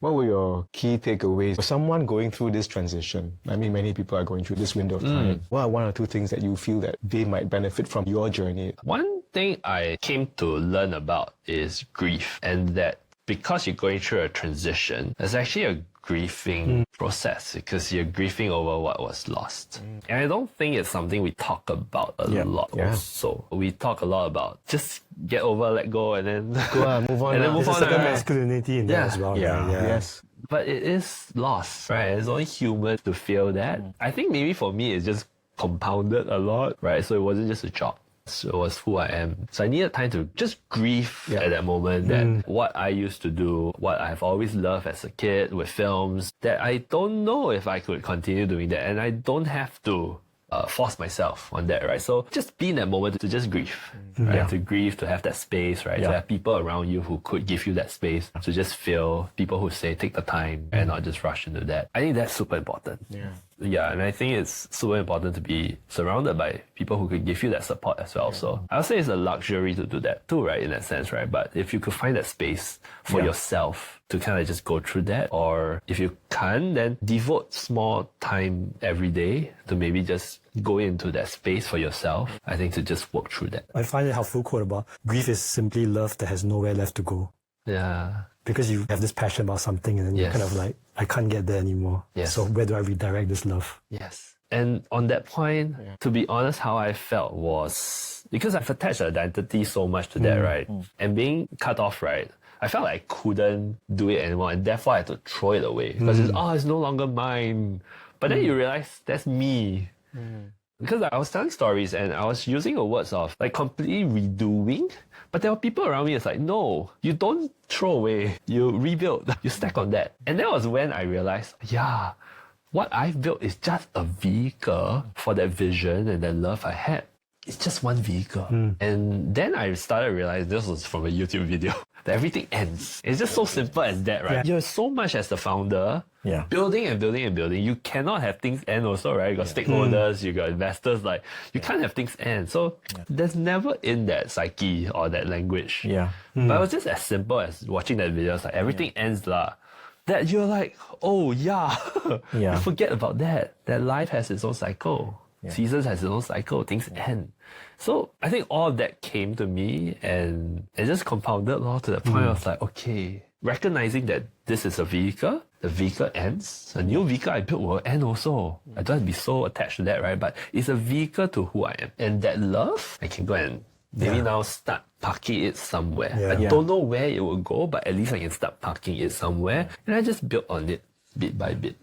What were your key takeaways for someone going through this transition? I mean, many people are going through this window of time. What are one or two things that you feel that they might benefit from your journey? One thing I came to learn about is grief, and that because you're going through a transition, there's actually a grieving process because you're grieving over what was lost. And I don't think it's something we talk about a lot also. We talk a lot about just get over, let go, and then move on. and then move on. There's a masculinity in there as well. Yes. But it is loss, right? It's only human to feel that. I think maybe for me, it's just compounded a lot, right? So it wasn't just a job. So it was who I am. So I needed time to just grieve at that moment that what I used to do, what I've always loved as a kid with films, that I don't know if I could continue doing that, and I don't have to force myself on that, right? So just be in that moment to just grieve, right? To grieve, to have that space, right? To have people around you who could give you that space to just feel, people who say take the time and not just rush into that. I think that's super important. Yeah, and I think it's super important to be surrounded by people who could give you that support as well. So I would say it's a luxury to do that too, right? In that sense, right? But if you could find that space for yourself to kind of just go through that, or if you can't, then devote small time every day to maybe just go into that space for yourself. I think to just work through that. I find it helpful quote about grief is simply love that has nowhere left to go. Yeah. Because you have this passion about something and then you're kind of like, I can't get there anymore. So where do I redirect this love? Yes. And on that point, to be honest, how I felt was, because I've attached identity so much to that, right? And being cut off, right? I felt like I couldn't do it anymore, and therefore I had to throw it away. Because it's no longer mine. But then you realize that's me. Because I was telling stories and I was using the words of like completely redoing, but there were people around me. It's like, no, you don't throw away, you rebuild, you stack on that. And that was when I realized, what I've built is just a vehicle for that vision and that love I had. It's just one vehicle. And then I started realizing, this was from a YouTube video, that everything ends. It's just so simple as that, right? You're so much as the founder, building and building and building. You cannot have things end also, right? You got stakeholders, you got investors, like you can't have things end. So there's never in that psyche or that language. But it was just as simple as watching that video. It's like everything ends lah. That you're like, oh you forget about that. That life has its own cycle. Seasons has its own cycle, things end. So I think all of that came to me and it just compounded to the point of like, okay, recognizing that this is a vehicle, the vehicle ends, a new vehicle I built will end also. I don't have to be so attached to that, right? But it's a vehicle to who I am. And that love, I can go and maybe now start parking it somewhere. I don't know where it will go, but at least I can start parking it somewhere. And I just built on it bit by bit.